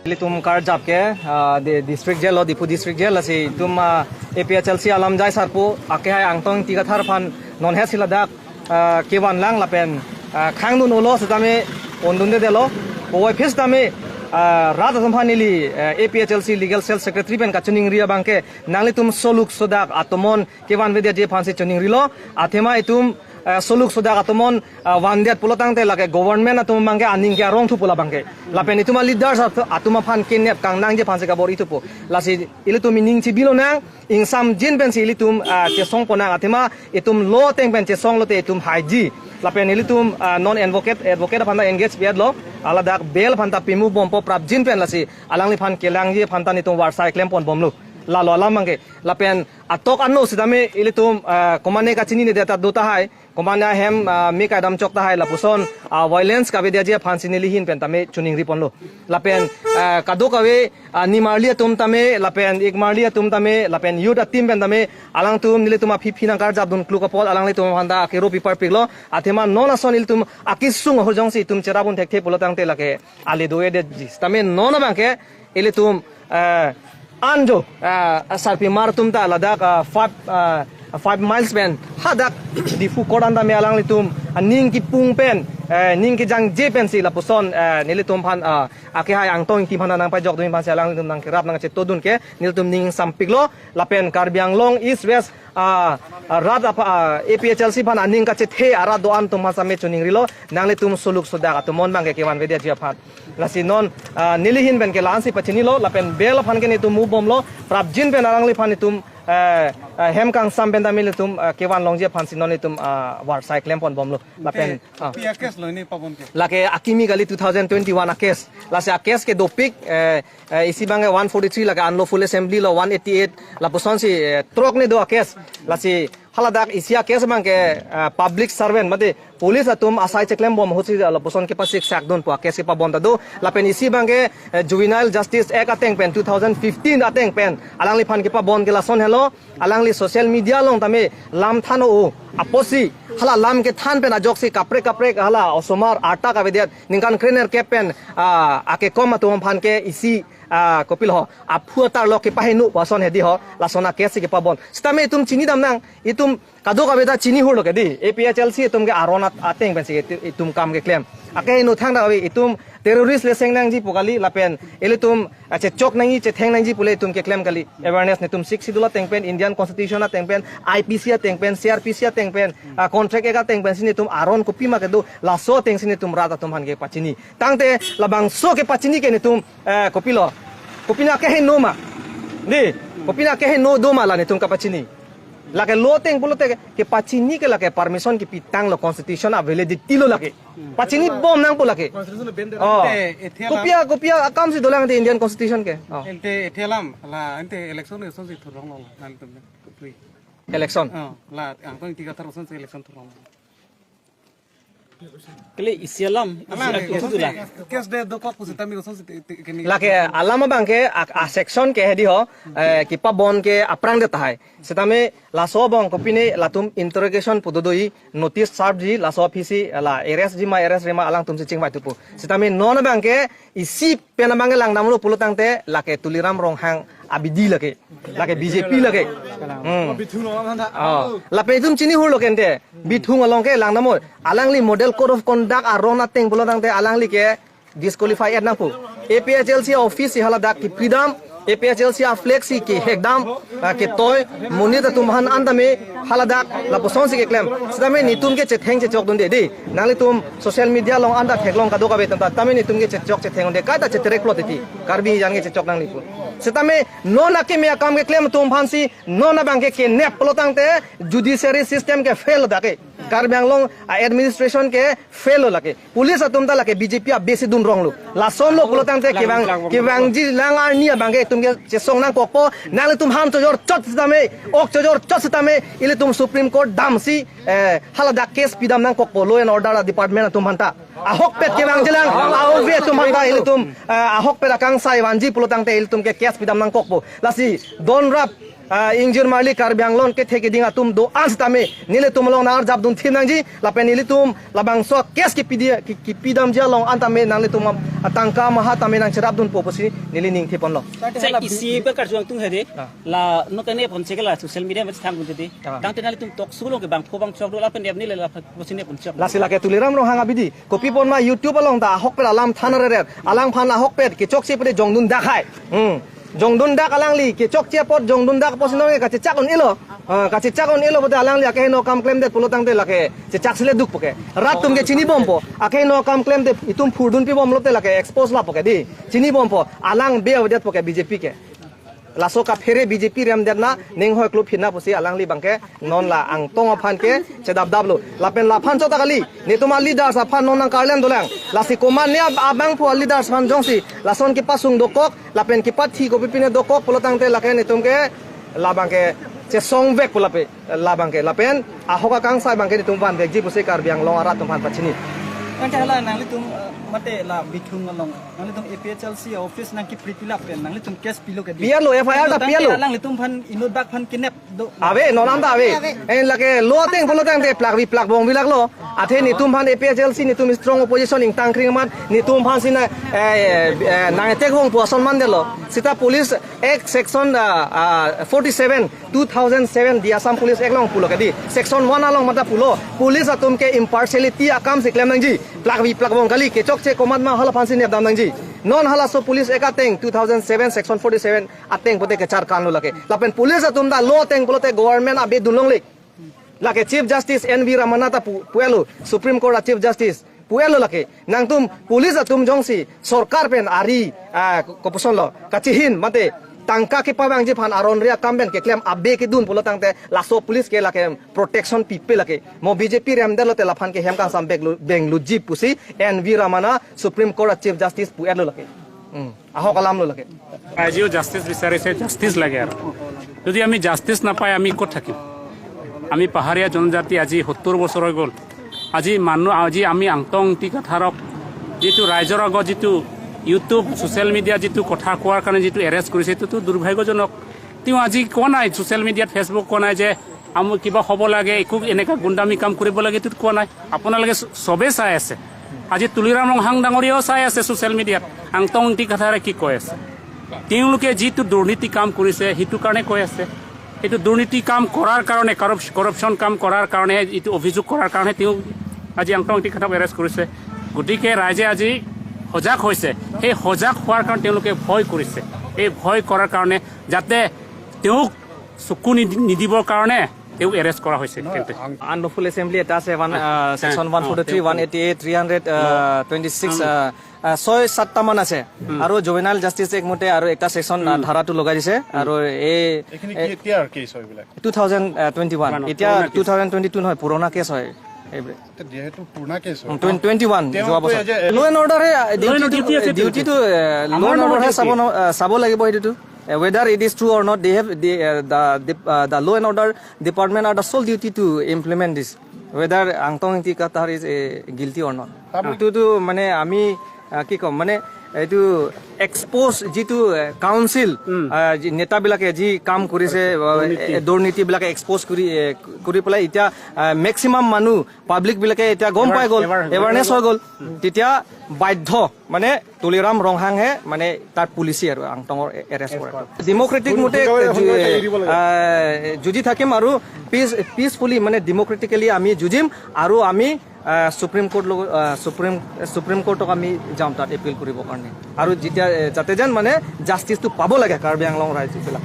Ili tum kar jab ke di district jail lo Difu district jail lasi tum APHLC alam jai sarpu ake hai angtong tiga thar phan non he siladak kewan lang lapen khang nun ulo setame ondunde delo oi fes tame Rata Samphanili APHLC legal cell secretary pen kachuning ria bangke nangli tum soluk sodak atomon kewan vedya je phansi chuning rilo athema itum soluk sodak atomon wandet pulotang te lage government atum bangke aning kya rong thu pula bangke lapen ituma leaders atuma phan kinep kang nang je phansi ka bor itupo lasi ilitum ning chibilo nang ingsam jin pen si ilitum che song ponang athema itum lo teng pen che song lo te itum haiji lapen ilitum non advocate phanda engage biad lo aladak bel phanta pimu bompo prap jin pen lasi alangli phan kelang je phanta nitum warsai claim pon bomlu la lo la mangke lapen atok anno sidame ilitum komane ka chini ne data dota hai komana hem mi ka dam chok ta hai lapuson violence ka bedia je phan sinili hin pen tame chuning ri ponlo lapen kadu kawe nimarlia tum tame lapen ik marlia tum tame lapen yuda tim pen tame alang tum nile tuma phina kar jab dun kluka pol alang le tum handa kero pipar piglo athema nona son il tum akisung hojong si tum cherabun thek the polotang te lake ali doe de jis tame nona bangke ile tum anjo sarpi mar tum ta ladak 5 miles pen hadak Difu kodanda me alang litum ning ki pung pen ning ki jang je pen si lapuson nilitum phan ake hai angtong ti phana nang pa jok dum phan alang litum nang kirap nang che todun ke nilitum ning sampiglo lapen Karbiang long east west rat APHLC phan aning ka che the ara do an tum masa me chuning rilo nang litum suluk soda ka tumon bang ke kewan vedia jia phat lasi non nilihin ben ke lansi pachini lo lapen bel phan ke ni tum mu bom lo prap jin pen alang li phan ni tum hem kang sam benda mil tum kewan longje phansi non tum war cyclem pon bomlo lapen pia case lo ni pabon ke lake akimi gali 2021 a case lase a case ke dopik isi bange 143 lake unlawful assembly lo 188 la poson si trok ne do a case lasi haladak isia case bangke public servant made police atum asai cheklem bom hosi la poson ke pasik sak don po case pa bonda do lapen isi bange juvenile justice act ateng pen 2015 ateng pen alang li phan ke pa bon ke la son hello alang li social media long tame lam thano o aposi hala lam ke than pen ajok si kapre hala osomar ata ka vedet ningkan krener ke pen ake kom atum phan ke isi kopil ho aphu tar lo ke pahenu pason hedi ho la sona case ke pa bon stame tum chini dam nang itum kado ka beta chini hur lo ke di APHLC tum ke aronat ateng pen si itum kam ke claim ake no thang da itum terrorist leseng nang ji pokali lapen elitum che chok nang che theng nang ji pule tum ke claim kali awareness ne tum 6 sidula tengpen Indian constitution a tengpen IPC a tengpen CRPC a tengpen contract ega tengpen sini tum aron kopi ma ke do la so teng sini tum rata tum han ke pachini tangte labang so ke pachini ke ne tum kopilo kopina ke no ma ni kopina ke no do ma la ne tum ka pachini lake loteng pulote ke pachini ke lake permission ki pitang lo constitution a validity lo lake pachini bom nang pulake constitution bender kopia akam si dolang te Indian constitution ke ente ethelam la ente election ne son si thurong lo nan tum election la angtong tiga thar son si election thurong kele isialam itulah case de do kok pusita mi son si keni lake alama bangke a section ke hedi ho ki pa bon ke aprang de tai setame la so bong kopine latum interrogation pododoi notice serve ji la so office la arrest ji ma alang tum si chingbai tupu setame non bangke isi pena bangke lang namlo pulutang te lake tuliram rong hang abidi lake BJP lake bithung lo man tha lape tum chini hur lokente bithung along ke lang namoi alangli model code of conduct arona teng pulutang te alangli ke disqualify at napu APHLC office hala dak ki freedom APHLC a flexi ki hekdam ke toy monita tumhan andame haladak la poson si ke claim sidame nitum ke chetheng che chok donde de nangli tum social media long anda theklong ka do ka betan ta tame nitum ke chok che theng onde ka ta che trek plot ti karbi yang ke chok nang ni pu sidame nona ke me kam ke claim tum phansi nona bang ke nep plotang te judiciary system ke fail dake Karbiang long administration ke fail lake police atum ta lake BJP a besi dun rong lu la som lo pulotang te ke bang ji lang ar ni bang ke tum ke che song nang kokpo nang tum ham chojor chot sidame ok chojor chot sidame ile tum supreme court dam si halada case pidam nang kokpo law and order department tum hanta ahok pet ke bang jilang ahok ve tum hanta ile tum ahok pet akang sai wanji pulotang te ile tum ke case pidam nang kokpo lasi don rap इंजर मारली कार्बी आंगलोन के ठेके दिंगा तुम दो आज तमे नीले तुम लोग नार जाब दुन थीम नंजी लापे नीले तुम लाबांग सो केस की पीदम जे लोग अंत तमे नांगले तुम तंका महा तमे नांग चराब दुन पोपसी नीले निंग थे पनलो Sa isi ba karjuang tung hede la no kane pon segala social media mas thang bunti tang tenali tum tok sulong ke bang pho bang chok do la pen ni le la posine pon chok lasi lake tuliram ro hanga bidi kopi pon ma youtube along da hok pe alam thanare re alang phan la hok pe ke chok se pe jongdun da khai jongdun da alang li ke chok che pot jongdun da posino ke ka chak on ilo ka chak on ilo bote alang li ake no kam claim de pulotang de lake che chak sele duk poke rat tum ke chini bom po ake no kam claim de itum furdun pi bom lote lake expose la poke di chini bom po alang be odet poke bjp ke laso ka fere bjp ram derna ning hoi klub phina posi alang li bangke non la ang tong phan ke chedab dablo la pen la phan chota kali ne tuma leader sa phan non ang karlen dolang la si koman ne abang pho leader phan jongsi la son ke pasung dokok la pen ki pathi ko pipine dokok polotang te la ke ne tumke la bangke che song vek pulape la bangke la pen ahoka kang sai bangke tum pan vek ji posi kar biang long ara tum phan pachini Nanti hala nangli tum mate la bitung along nangli tum APHLC office nangki pripila pen nangli tum case pilo ke piar lo FIR da piar lo nangli tum phan inut bak phan kinep do ave non am da ave en lake lo teng polo tang de plak vi plak bong vilak lo athe ni tum phan APHLC ni tum strong opposition ing tang kring man ni tum phan sina nang tek hong poson man de lo sita police act section 47 2007 di Assam police act long pulo ke di section 1 along mata pulo police atum ke impartiality akam se claim nang ji plak vi plak bong kali ke chok che command ma hala phan sin ne dam nang ji non hala so police ekateng 2007 section 47 ateng bote ke char kan lo lake lapen police atum da lo teng bolote government abe dunlong lik lake chief justice NV Ramanatha puelo supreme court chief justice puelo lake nang tum police atum jongsi sarkar pen ari koposon lo kachihin mate tangka ke pawang je phan aron ria kamben ke claim abe ke dun polo tangte laso police ke lake protection people lake mo BJP ram delo te lafan ke hem kan sam beng lu ji pusi NV Ramana supreme court chief justice puelo lake আহ কালাম লো লাগে আজিও justice বিচাৰিছে justice লাগে আৰু যদি আমি justice নাপাই আমি ক'ত থাকিম আমি পাহাৰীয়া জনজাতি আজি 70 বছৰ হৈ গ'ল আজি মানুহ আজি আমি আংটং টিকাথাৰক যেটো ৰাইজৰ আগত যেটো ইউটিউব সোশ্যাল মিডিয়া যেটো কথা কোৱাৰ কাৰণে যেটো এৰেষ্ট কৰিছে সেইটো দুৰ্ভাগ্যজনক তেওঁ আজি কোৱা নাই সোশ্যাল মিডিয়াত ফেচবুক কোৱা নাই যে আমি কিবা হ'ব লাগে একো এনেকা গুণ্ডামি কাম কৰিব লাগে সেইটো কোৱা নাই আপোনালোকে সবে চাই আছে আজি তুলিৰাম ৰংহাং ডাঙৰীয়াও চাই আছে সোশ্যাল মিডিয়াত আংটং টিকাথাৰে কি কৈ আছে তেওঁলোকে যেটো দুৰ্নীতি কাম কৰিছে সেইটো কাৰণে কৈ আছে এইটো দুৰ্নীতি কাম কৰাৰ কাৰণে কৰপশ্যন কাম কৰাৰ কাৰণে এইটো অভিযোগ কৰাৰ কাৰণে তেওঁ আজি আংটং টিকাথাক এৰেষ্ট কৰিছে গতিকে ৰাইজে আজি সজাগ হৈছে সেই সজাগ হোৱাৰ কাৰণে তেওঁলোকে ভয় কৰিছে এই ভয় কৰাৰ কাৰণে যাতে তেওঁক চকু নিদিবৰ কাৰণে তেওঁ এৰেষ্ট কৰা হৈছে unlawful assembly এটা আছে section 143 188 326 ছয় সাতটা মান আছে আৰু জুভেনাইল জাস্টিস এক মতে আৰু একটা সেকশন ধাৰাটো লগাই দিছে আৰু এই এখিনি কি এতিয়াৰ কেছ হয় বিলা 2021 এতিয়া 2022 নহয় পুৰণা কেছ হয় যেহেতু পুৰণা কেছ হয় 21 যোৱা বছৰ ল এণ্ড অৰ্ডাৰ ডিউটিটো ল এণ্ড অৰ্ডাৰ চাব লাগিব এইটো whether it is true or not they have the law and order department are the sole duty to implement this whether Angtong Tikathar is guilty or not to mane ami ki kom mane এইটো expose যেটো council নেতা বিলাকে যি কাম কৰিছে দুৰ্নীতি বিলাকে expose কৰি পেলাই এতিয়া মেক্সিমাম মানুহ পাব্লিক বিলাকে এতিয়া গম পাই গ'ল এৱাৰনেছ হৈ গ'ল তেতিয়া বাধ্য মানে তুলিৰাম ৰংহাংহে মানে তাৰ পুলিচি আৰু আংটঙৰ এৰেষ্ট কৰে ডেমক্ৰেটিক মতে যুঁজি থাকিম আৰু পিচফুলি মানে ডেমক্ৰেটিকেলি আমি যুঁজিম আৰু আমি সুপ্ৰিম কোৰ্টক আমি যাম তাত এপিল কৰিবৰ কাৰণে আৰু যেতিয়া যাতে যেন মানে জাষ্টিছটো পাব লাগে কাৰ্বি আংলং ৰাইজবিলাক